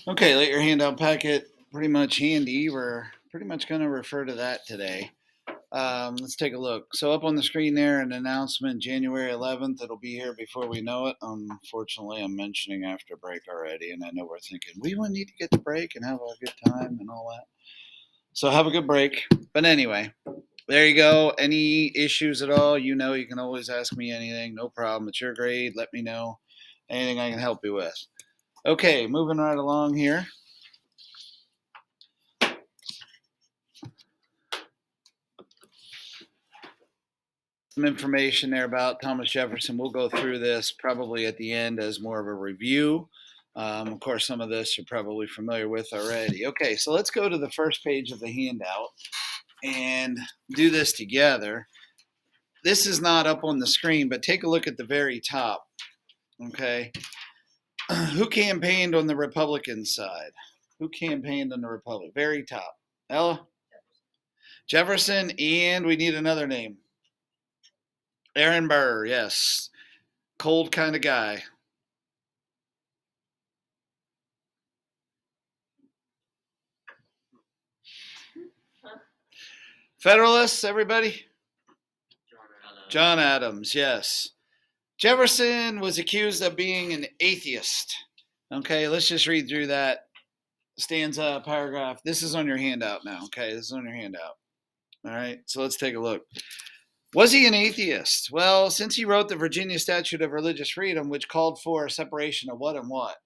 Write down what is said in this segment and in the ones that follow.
Okay, let your handout packet pretty much handy. We're pretty much going to refer to that today. Let's take a look. So up on the screen there, an announcement, January 11th. It'll be here before we know it. Unfortunately, I'm mentioning after break already, and I know we're thinking we will need to get to break and have a good time and all that. So have a good break. But anyway, there you go. Any issues at all, you know, you can always ask me anything. No problem. It's your grade. Let me know anything I can help you with. Okay, moving right along here. Some information there about Thomas Jefferson. We'll go through this probably at the end as more of a review. Of course, some of this you're probably familiar with already. Okay, so let's go to the first page of the handout and do this together. This is not up on the screen, but take a look at the very top. Okay, who campaigned on the Republican side? Who campaigned on the Republican? Very top. Ella? Jefferson, and we need another name. Aaron Burr, yes. Cold kind of guy. Federalists, everybody? John Adams, yes. Jefferson was accused of being an atheist. Okay, let's just read through that stanza, paragraph. This is on your handout now, okay? This is on your handout. All right, so let's take a look. Was he an atheist? Well, since he wrote the Virginia Statute of Religious Freedom, which called for a separation of what and what?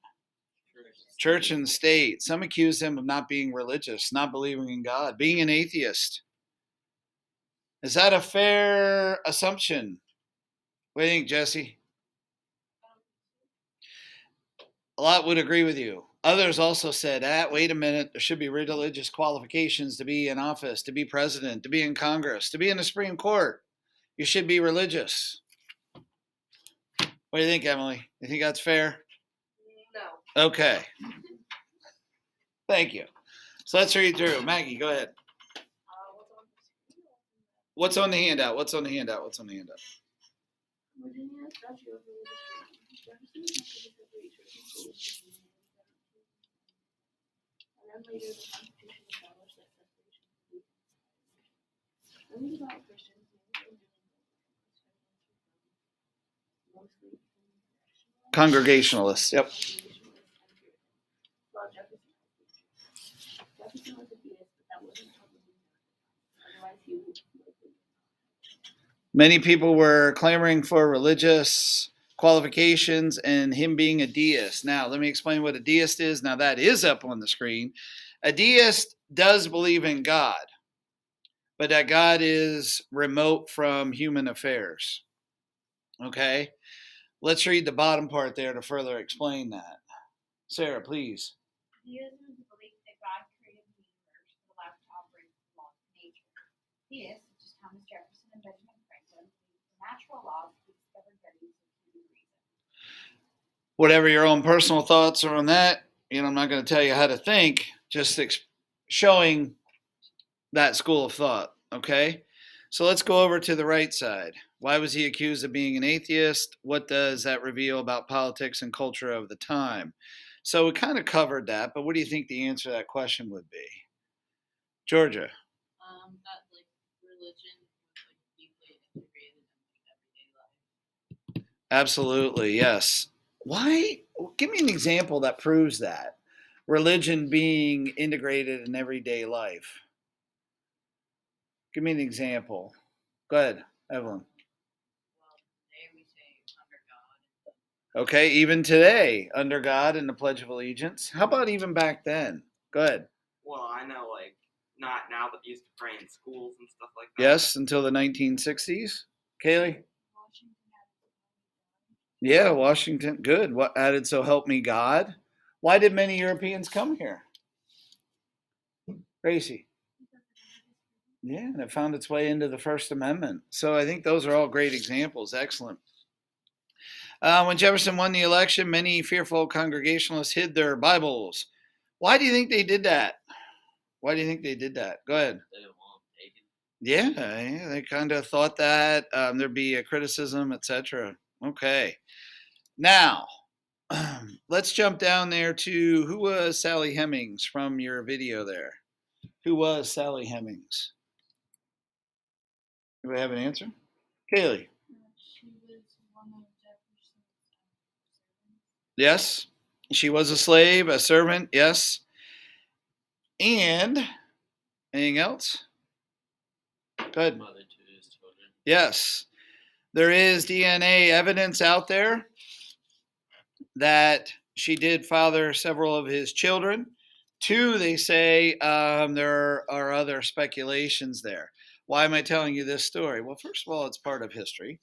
Church and state. Some accused him of not being religious, not believing in God, being an atheist. Is that a fair assumption? What do you think, Jesse? A lot would agree with you. Others also said, wait a minute, there should be religious qualifications to be in office, to be president, to be in Congress, to be in the Supreme Court. You should be religious. What do you think, Emily? You think that's fair? No. Okay. Thank you. So let's read through. Maggie, go ahead. What's on the handout? What's on the handout? What's on the handout? Virginia Statute of Religious Freedom. And then later the Constitution established that separation. Only about Christians, mostly Congregationalists. Yep. Jefferson was a theist, but that wasn't totally otherwise he would. Many people were clamoring for religious qualifications and him being a deist. Now, let me explain what a deist is. Now, that is up on the screen. A deist does believe in God, but that God is remote from human affairs. Okay? Let's read the bottom part there to further explain that. Sarah, please. Deism is the belief that God created the universe and allowed it to operate with the laws of nature. Deists, such as Thomas Jefferson and Benjamin Franklin, believe the natural laws to be discovered by the use of human reason. Whatever your own personal thoughts are on that, I'm not going to tell you how to think, just showing that school of thought, okay? So let's go over to the right side. Why was he accused of being an atheist? What does that reveal about politics and culture of the time? So we kind of covered that, but what do you think the answer to that question would be? Georgia. That religion was deeply integrated in everyday life. Absolutely, yes. Why? Give me an example that proves that. Religion being integrated in everyday life. Give me an example. Go ahead, Evelyn. Well, today we say under God. Okay, even today, under God and the Pledge of Allegiance. How about even back then? Go ahead. Well, I know, not now, but they used to pray in schools and stuff like that. Yes, until the 1960s. Kaylee? Yeah, Washington. Good. What added "So help me God"? Why did many Europeans come here? Gracie? Yeah, and it found its way into the First Amendment. So I think those are all great examples. Excellent. When Jefferson won the election, many fearful Congregationalists hid their Bibles. Why do you think they did that? Why do you think they did that? Go ahead. They didn't want them taken. Yeah, they kind of thought that there'd be a criticism, etc. Okay. Now, let's jump down there to who was Sally Hemings from your video there? Who was Sally Hemings? Do we have an answer? Kaylee. She was one of Jefferson's servants. Yes. She was a slave, a servant. Yes. And anything else? Good. Mother to his children. Yes. There is DNA evidence out there that she did father several of his children. Two, they say there are other speculations there. Why am I telling you this story? Well, first of all, it's part of history.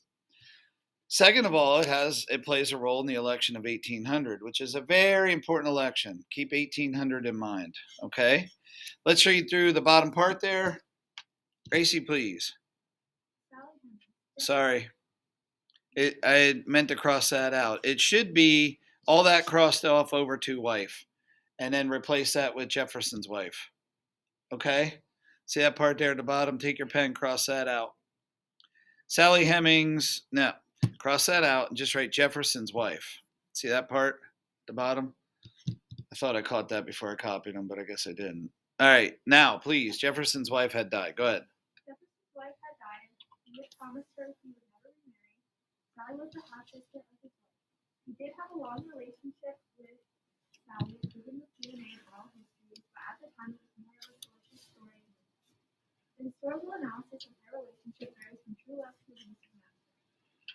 Second of all, it plays a role in the election of 1800, which is a very important election. Keep 1800 in mind, okay? Let's read through the bottom part there. Gracie, please. Sorry. I meant to cross that out. It should be all that crossed off over to wife, and then replace that with Jefferson's wife. Okay? See that part there at the bottom? Take your pen, cross that out. Sally Hemings, no, cross that out and just write Jefferson's wife. See that part at the bottom? I thought I caught that before I copied them, but I guess I didn't. All right, now, please, Jefferson's wife had died. Go ahead. Jefferson's wife had died, and he had promised her he would never remarry. Sally was the half sister of his wife. He did have a long relationship with Sally, proven with DNA and oral history, but at the time it was more of a salacious story. The historical analysis of their relationship varies from true love to abusive master.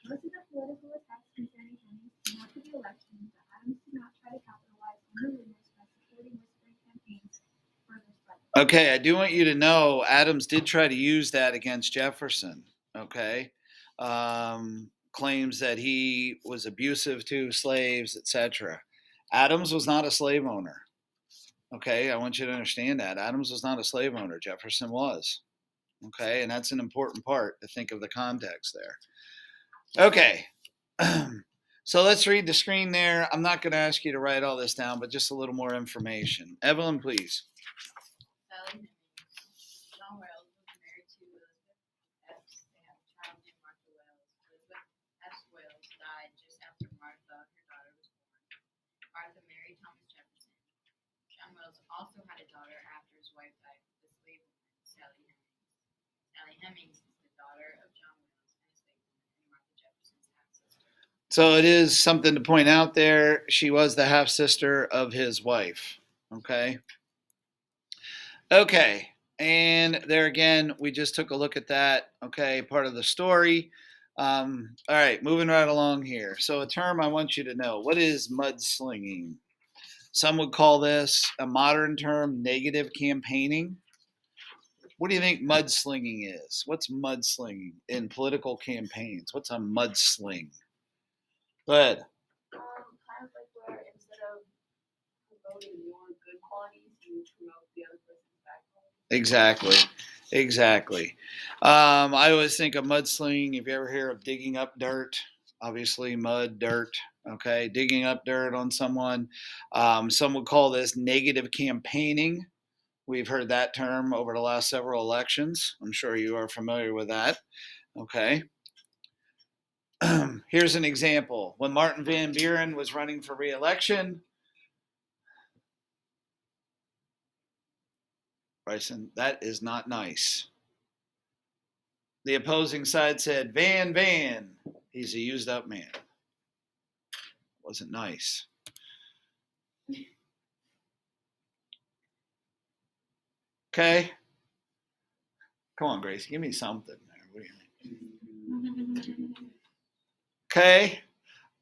Most of the political attacks concerning Hemings came after the election, but Adams did not try to capitalize on the rumors by supporting whispering campaigns for their spread. Okay, I do want you to know Adams did try to use that against Jefferson. Okay, claims that he was abusive to slaves, etc. Adams was not a slave owner. Okay, I want you to understand that Adams was not a slave owner. Jefferson was. Okay, and that's an important part to think of the context there. Okay, so let's read the screen there. I'm not going to ask you to write all this down, but just a little more information. Evelyn, please. Sally Hemings. John Wells was married to Elizabeth Epps. They had a child named Martha Wells. Elizabeth Epps Wells died just after Martha, her daughter, was born. Martha married Thomas Jefferson. John Wells also had a daughter after his wife died, the slave woman, Sally Hemings. Sally Hemings is the daughter of John Wells and a slave woman, and Martha Jefferson's half sister. So it is something to point out there. She was the half sister of his wife. Okay. Okay. And there again, we just took a look at that. Okay. Part of the story. All right. Moving right along here. So, a term I want you to know, what is mudslinging? Some would call this a modern term, negative campaigning. What do you think mudslinging is? What's mudslinging in political campaigns? What's a mudsling? Go ahead. Kind of like where instead of promoting your good qualities, you promote the other person's bad qualities. Exactly. I always think of mudslinging. If you ever hear of digging up dirt, obviously mud, dirt. Okay, digging up dirt on someone. Some would call this negative campaigning. We've heard that term over the last several elections. I'm sure you are familiar with that. Okay. Here's an example. When Martin Van Buren was running for re-election, Bryson, that is not nice. The opposing side said, Van, he's a used up man. Wasn't nice. Okay. Come on, Grace, give me something there. What do you think? Okay.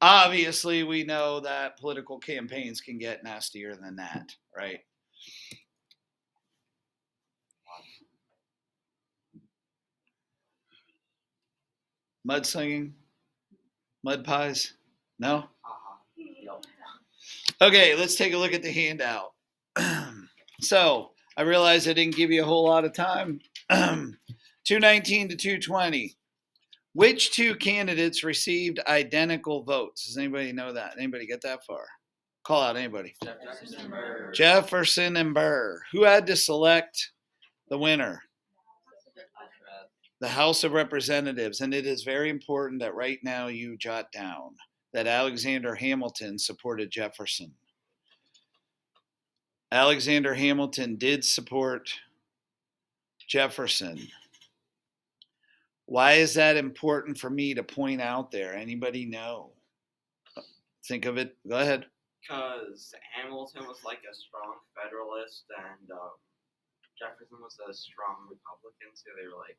Obviously, we know that political campaigns can get nastier than that, right? Mudslinging? Mud pies? No? Okay, let's take a look at the handout. So, I realize I didn't give you a whole lot of time. 219 to 220. Which two candidates received identical votes? Does anybody know that? Anybody get that far? Call out anybody. Jefferson Burr. Jefferson and Burr. Who had to select the winner? The House of Representatives. And it is very important that right now you jot down that Alexander Hamilton supported Jefferson. Alexander Hamilton did support Jefferson. Why is that important for me to point out there? Anybody know? Think of it. Go ahead. Because Hamilton was like a strong Federalist, and Jefferson was a strong Republican, so they were like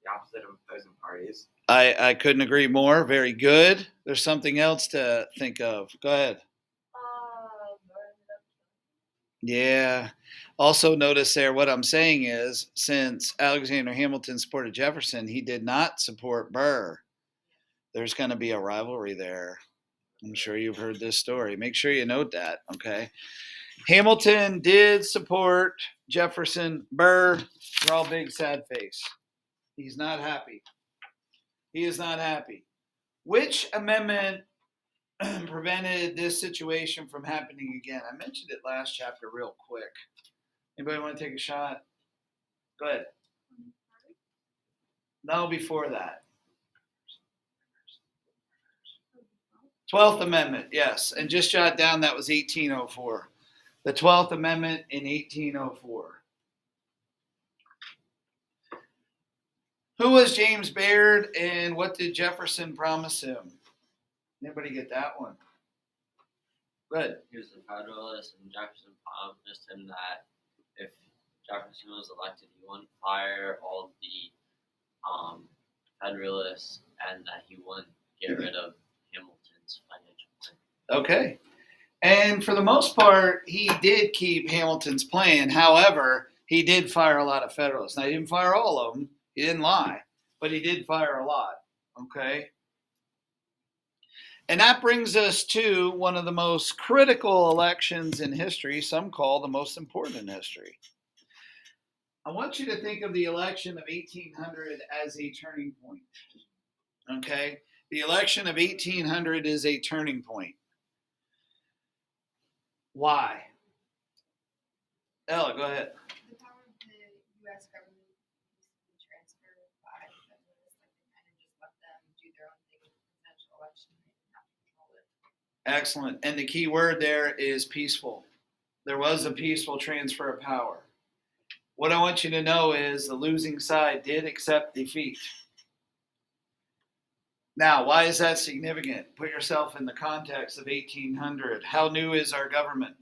the opposite of opposing parties. I couldn't agree more. Very good. There's something else to think of. Go ahead. Yeah. Also notice there what I'm saying is since Alexander Hamilton supported Jefferson, he did not support Burr. There's going to be a rivalry there. I'm sure you've heard this story. Make sure you note that, okay? Hamilton did support Jefferson. Burr, you're all big sad face. He's not happy. He is not happy. Which amendment prevented this situation from happening again? I mentioned it last chapter real quick. Anybody want to take a shot? Go ahead. No, before that. 12th Amendment, yes. And just jot down that was 1804. The 12th Amendment in 1804. Who was James Baird and what did Jefferson promise him? Anybody get that one? Good. He was a Federalist, and Jefferson promised him that if Jefferson was elected, he wouldn't fire all the Federalists, and that he wouldn't get rid of Hamilton's financial plan. Okay. And for the most part, he did keep Hamilton's plan. However, he did fire a lot of Federalists. Now, he didn't fire all of them. He didn't lie. But he did fire a lot. Okay. And that brings us to one of the most critical elections in history, some call the most important in history. I want you to think of the election of 1800 as a turning point. Okay? The election of 1800 is a turning point. Why? Ella, go ahead. The power of the U.S. government was transferred by the Federalists, like they kind of just let them do their own thing with the presidential election. They didn't have to control it. Excellent. And the key word there is peaceful. There was a peaceful transfer of power. What I want you to know is the losing side did accept defeat. Now, why is that significant? Put yourself in the context of 1800. How new is our government?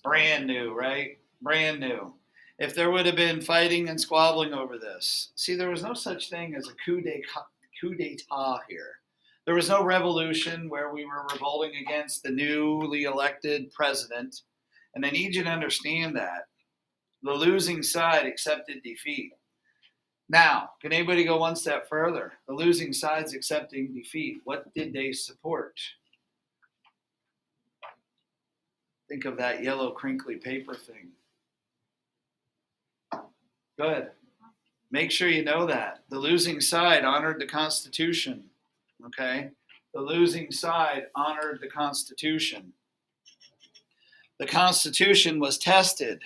Brand new, right? Brand new. If there would have been fighting and squabbling over this, see, there was no such thing as a coup d'etat here. There was no revolution where we were revolting against the newly elected president. And I need you to understand that. The losing side accepted defeat. Now, can anybody go one step further? The losing side's accepting defeat. What did they support? Think of that yellow crinkly paper thing. Go ahead. Make sure you know that. The losing side honored the Constitution. Okay? The losing side honored the Constitution. The Constitution was tested.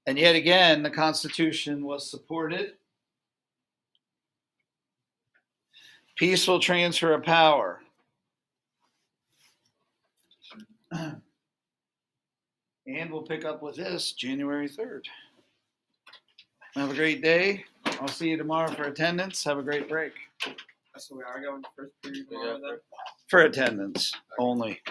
And yet again, the Constitution was supported. Peaceful transfer of power. And we'll pick up with this January 3rd. Have a great day. I'll see you tomorrow for attendance. Have a great break. So we are going to first period tomorrow then? For attendance only.